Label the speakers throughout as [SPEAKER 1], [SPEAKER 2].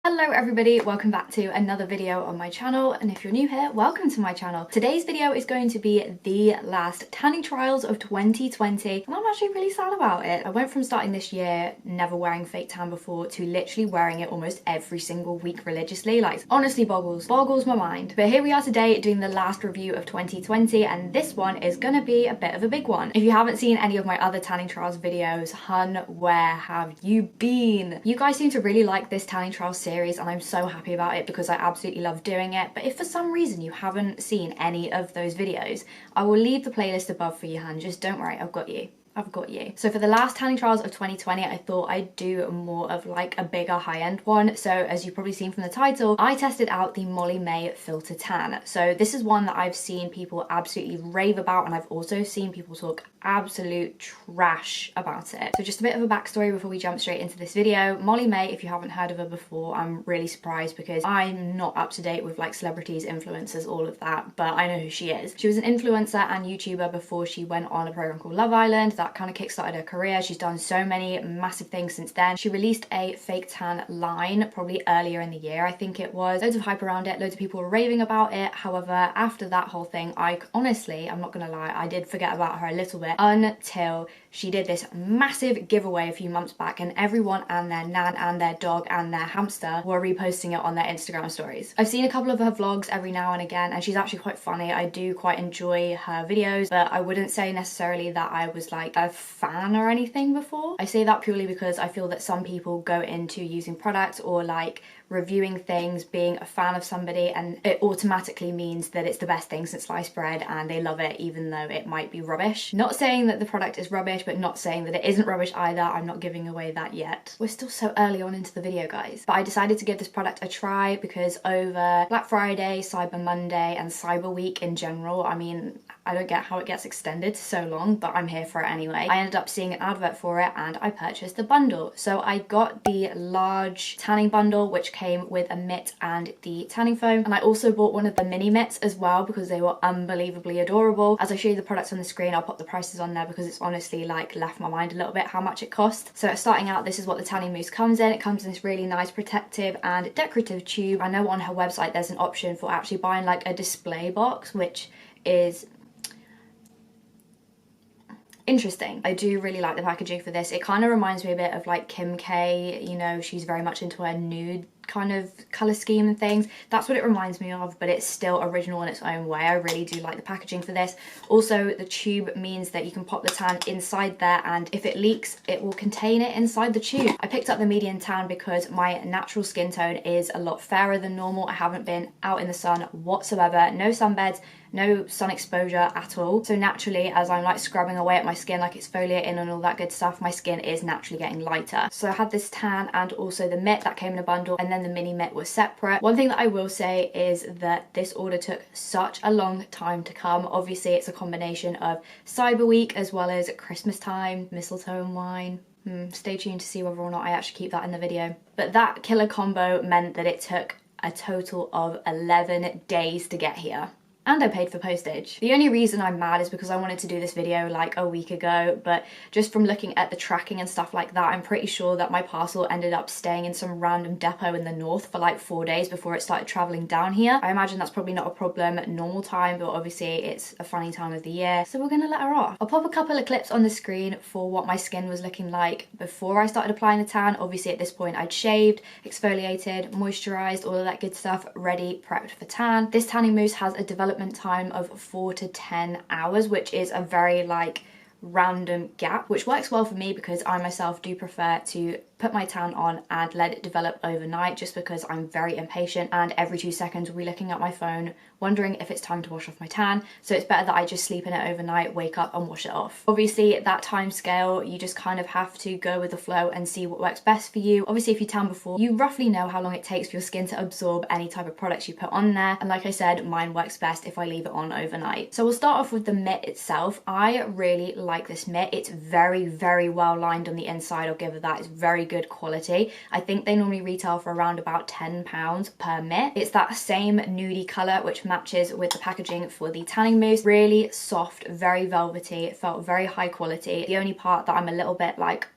[SPEAKER 1] Hello everybody, welcome back to another video on my channel, and if you're new here, welcome to my channel. Today's video is going to be the last tanning trials of 2020 and I'm actually really sad about it. I went from starting this year never wearing fake tan before to literally wearing it almost every single week religiously. Like, honestly boggles my mind. But here we are today doing the last review of 2020 and this one is gonna be a bit of a big one. If you haven't seen any of my other tanning trials videos, hun, where have you been? You guys seem to really like this tanning trial series and I'm so happy about it because I absolutely love doing it. But if for some reason you haven't seen any of those videos, I will leave the playlist above for you, hun. Just don't worry, I've got you. I've got you. So for the last tanning trials of 2020, I thought I'd do more of like a bigger high-end one. So as you've probably seen from the title, I tested out the Molly-Mae Filter Tan. So this is one that I've seen people absolutely rave about, and I've also seen people talk absolute trash about it. So just a bit of a backstory before we jump straight into this video. Molly-Mae, if you haven't heard of her before, I'm really surprised because I'm not up to date with like celebrities, influencers, all of that, but I know who she is. She was an influencer and YouTuber before she went on a program called Love Island. That kind of kickstarted her career. She's done so many massive things since then. She released a fake tan line probably earlier in the year, I think it was. Loads of hype around it, loads of people were raving about it. However, after that whole thing, I'm not gonna lie, I did forget about her a little bit until she did this massive giveaway a few months back and everyone and their nan and their dog and their hamster were reposting it on their Instagram stories. I've seen a couple of her vlogs every now and again and she's actually quite funny. I do quite enjoy her videos, but I wouldn't say necessarily that I was like a fan or anything before. I say that purely because I feel that some people go into using products or like reviewing things, being a fan of somebody, and it automatically means that it's the best thing since sliced bread and they love it even though it might be rubbish. Not saying that the product is rubbish, but not saying that it isn't rubbish either. I'm not giving away that yet. We're still so early on into the video, guys. But I decided to give this product a try because over Black Friday, Cyber Monday, and Cyber Week in general, I mean, I don't get how it gets extended to so long, but I'm here for it anyway. I ended up seeing an advert for it and I purchased the bundle. So I got the large tanning bundle, which came with a mitt and the tanning foam. And I also bought one of the mini mitts as well because they were unbelievably adorable. As I show you the products on the screen, I'll pop the prices on there because it's honestly like left my mind a little bit how much it cost. So starting out, this is what the tanning mousse comes in. It comes in this really nice protective and decorative tube. I know on her website there's an option for actually buying like a display box, which is interesting. I do really like the packaging for this. It kind of reminds me a bit of like Kim K, you know, she's very much into her nude kind of colour scheme and things. That's what it reminds me of, but it's still original in its own way. I really do like the packaging for this. Also, the tube means that you can pop the tan inside there and if it leaks, it will contain it inside the tube. I picked up the medium tan because my natural skin tone is a lot fairer than normal. I haven't been out in the sun whatsoever, no sunbeds, no sun exposure at all. So naturally, as I'm like scrubbing away at my skin, like exfoliating and all that good stuff, my skin is naturally getting lighter. So I had this tan and also the mitt that came in a bundle, and then the mini mitt was separate. One thing that I will say is that this order took such a long time to come. Obviously, it's a combination of Cyber Week as well as Christmas time, mistletoe and wine. Stay tuned to see whether or not I actually keep that in the video. But that killer combo meant that it took a total of 11 days to get here. And I paid for postage. The only reason I'm mad is because I wanted to do this video like a week ago, but just from looking at the tracking and stuff like that, I'm pretty sure that my parcel ended up staying in some random depot in the north for like 4 days before it started traveling down here. I imagine that's probably not a problem at normal time, but obviously it's a funny time of the year, so we're gonna let her off. I'll pop a couple of clips on the screen for what my skin was looking like before I started applying the tan. Obviously at this point I'd shaved, exfoliated, moisturized, all of that good stuff, ready, prepped for tan. This tanning mousse has a development time of 4 to 10 hours, which is a very like random gap, which works well for me because I myself do prefer to put my tan on and let it develop overnight, just because I'm very impatient and every 2 seconds will be looking at my phone wondering if it's time to wash off my tan. So it's better that I just sleep in it overnight, wake up and wash it off. Obviously at that time scale, you just kind of have to go with the flow and see what works best for you. Obviously if you tan before, you roughly know how long it takes for your skin to absorb any type of products you put on there, and like I said, mine works best if I leave it on overnight. So we'll start off with the mitt itself. I really like this mitt. It's very, very well lined on the inside. I'll give it that. It's very good quality. I think they normally retail for around about £10 per mitt. It's that same nudie colour which matches with the packaging for the tanning mousse. Really soft, very velvety. It felt very high quality. The only part that I'm a little bit like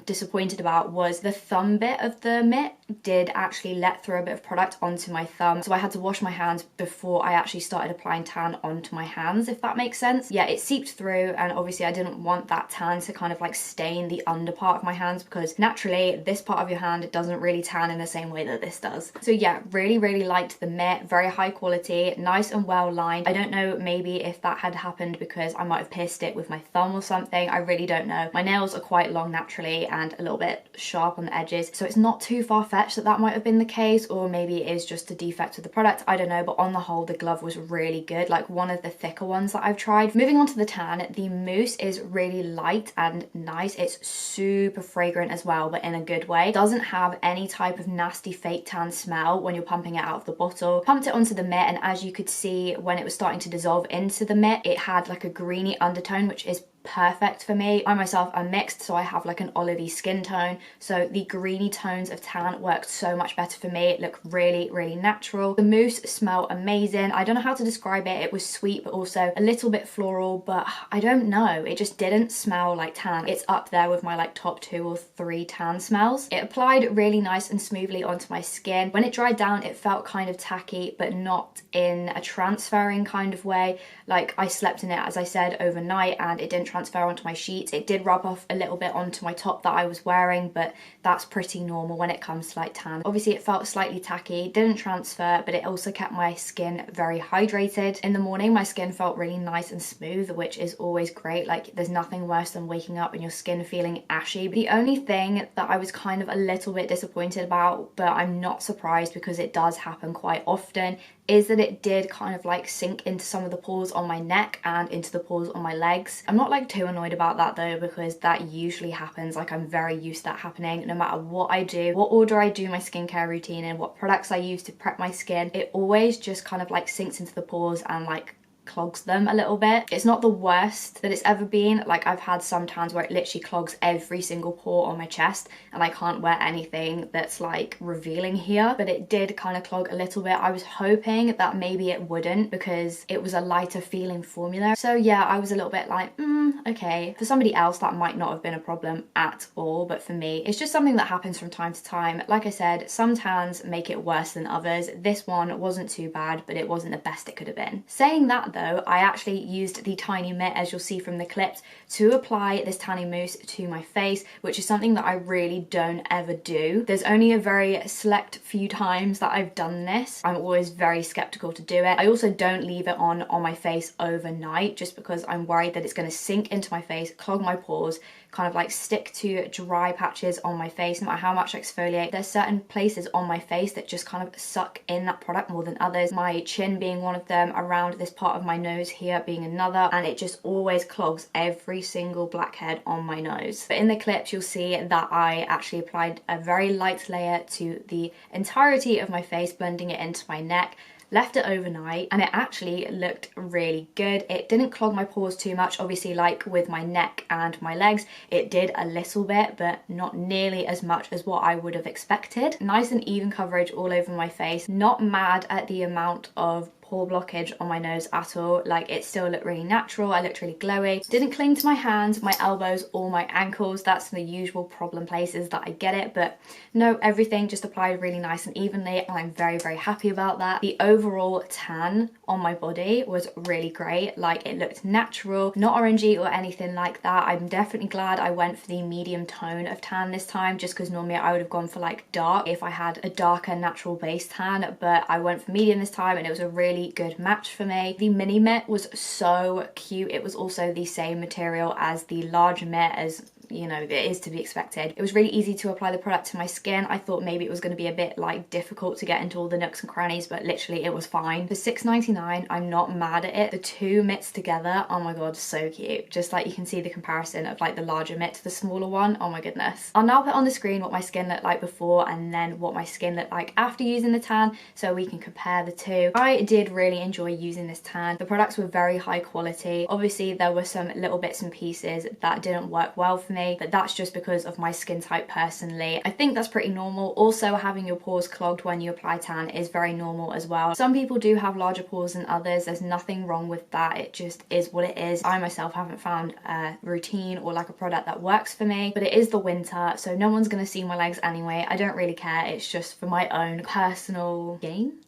[SPEAKER 1] disappointed about was the thumb bit of the mitt did actually let through a bit of product onto my thumb, so I had to wash my hands before I actually started applying tan onto my hands, if that makes sense. Yeah, it seeped through, and obviously I didn't want that tan to kind of like stain the under part of my hands, because naturally this part of your hand doesn't really tan in the same way that this does. So yeah, really liked the mitt. Very high quality, nice and well lined. I don't know, maybe if that had happened because I might have pierced it with my thumb or something, I really don't know. My nails are quite long naturally and a little bit sharp on the edges, so it's not too far-fetched that might have been the case, or maybe it is just a defect with the product, I don't know. But on the whole, the glove was really good, like one of the thicker ones that I've tried. Moving on to the tan, the mousse is really light and nice. It's super fragrant as well, but in a good way. Doesn't have any type of nasty fake tan smell when you're pumping it out of the bottle. Pumped it onto the mitt, and as you could see when it was starting to dissolve into the mitt, it had like a greeny undertone, which is perfect for me. I myself am mixed, so I have like an olivey skin tone, so the greeny tones of tan worked so much better for me. It looked really natural. The mousse smelled amazing. I don't know how to describe it. It was sweet but also a little bit floral, but I don't know, it just didn't smell like tan. It's up there with my like top 2 or 3 tan smells. It applied really nice and smoothly onto my skin. When it dried down, it felt kind of tacky, but not in a transferring kind of way. Like, I slept in it, as I said, overnight, and it didn't transfer onto my sheets. It did rub off a little bit onto my top that I was wearing, but that's pretty normal when it comes to like tan. Obviously it felt slightly tacky, didn't transfer, but it also kept my skin very hydrated. In the morning my skin felt really nice and smooth, which is always great. Like, there's nothing worse than waking up and your skin feeling ashy. But the only thing that I was kind of a little bit disappointed about, but I'm not surprised because it does happen quite often, is that it did kind of like sink into some of the pores on my neck and into the pores on my legs. I'm not like too annoyed about that though, because that usually happens. Like, I'm very used to that happening no matter what I do, what order I do my skincare routine in, what products I use to prep my skin. It always just kind of like sinks into the pores and like clogs them a little bit. It's not the worst that it's ever been. Like, I've had some tans where it literally clogs every single pore on my chest and I can't wear anything that's like revealing here, but it did kind of clog a little bit. I was hoping that maybe it wouldn't because it was a lighter feeling formula. So yeah, I was a little bit like, okay. For somebody else that might not have been a problem at all, but for me it's just something that happens from time to time. Like I said, some tans make it worse than others. This one wasn't too bad, but it wasn't the best it could have been. Saying that though, I actually used the tiny mitt, as you'll see from the clips, to apply this tanning mousse to my face, which is something that I really don't ever do. There's only a very select few times that I've done this. I'm always very skeptical to do it. I also don't leave it on my face overnight, just because I'm worried that it's going to sink into my face, clog my pores, kind of like stick to dry patches on my face. No matter how much I exfoliate, there's certain places on my face that just kind of suck in that product more than others. My chin being one of them, around this part of my nose here being another, and it just always clogs every single blackhead on my nose. But in the clips you'll see that I actually applied a very light layer to the entirety of my face, blending it into my neck. Left it overnight and it actually looked really good. It didn't clog my pores too much. Obviously, like with my neck and my legs, it did a little bit, but not nearly as much as what I would have expected. Nice and even coverage all over my face. Not mad at the amount of pore blockage on my nose at all. Like, it still looked really natural. I looked really glowy. Didn't cling to my hands, my elbows or my ankles. That's the usual problem places that I get it, but no, everything just applied really nice and evenly, and I'm very happy about that. The overall tan on my body was really great. Like, it looked natural, not orangey or anything like that. I'm definitely glad I went for the medium tone of tan this time, just because normally I would have gone for like dark if I had a darker natural base tan, but I went for medium this time and it was a really good match for me. The mini mitt was so cute. It was also the same material as the large mitt, as you know, it is to be expected. It was really easy to apply the product to my skin. I thought maybe it was going to be a bit like difficult to get into all the nooks and crannies, but literally it was fine. For $6.99, I'm not mad at it. The two mitts together, oh my god, so cute. Just like you can see the comparison of like the larger mitt to the smaller one. Oh my goodness. I'll now put on the screen what my skin looked like before and then what my skin looked like after using the tan, so we can compare the two. I did really enjoy using this tan. The products were very high quality. Obviously there were some little bits and pieces that didn't work well for me. me, but that's just because of my skin type personally. I think that's pretty normal. Also, having your pores clogged when you apply tan is very normal as well. Some people do have larger pores than others. There's nothing wrong with that. It just is what it is. I myself haven't found a routine or like a product that works for me, but it is the winter, so no one's gonna see my legs anyway. I don't really care. It's just for my own personal gain.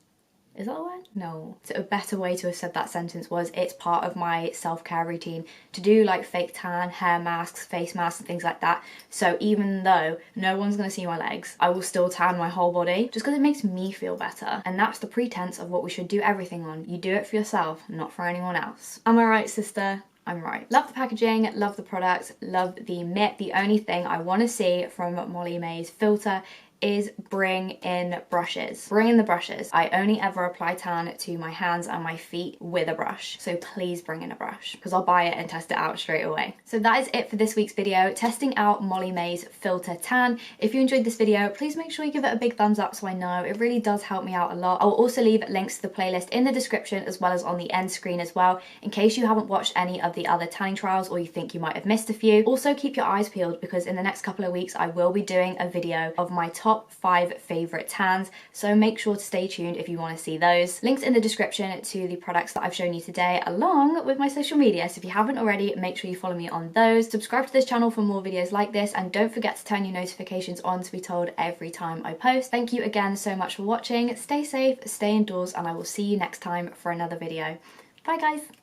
[SPEAKER 1] Is that a word? No. So a better way to have said that sentence was, it's part of my self-care routine to do like fake tan, hair masks, face masks and things like that. So even though no one's gonna see my legs, I will still tan my whole body just because it makes me feel better. And that's the pretense of what we should do everything on. You do it for yourself, not for anyone else. Am I right, sister? I'm right. Love the packaging, love the products, love the Mitt. The only thing I want to see from Molly-Mae's filter is bring in brushes. Bring in the brushes. I only ever apply tan to my hands and my feet with a brush. So please bring in a brush because I'll buy it and test it out straight away. So that is it for this week's video, testing out Molly-Mae's filter tan. If you enjoyed this video, please make sure you give it a big thumbs up so I know. It really does help me out a lot. I'll also leave links to the playlist in the description as well as on the end screen as well, in case you haven't watched any of the other tanning trials or you think you might have missed a few. Also keep your eyes peeled because in the next couple of weeks I will be doing a video of my top 5 favorite tans, so make sure to stay tuned if you want to see those. Links in the description to the products that I've shown you today, along with my social media, so if you haven't already, make sure you follow me on those. Subscribe to this channel for more videos like this, and don't forget to turn your notifications on to be told every time I post. Thank you again so much for watching. Stay safe, stay indoors, and I will see you next time for another video. Bye guys!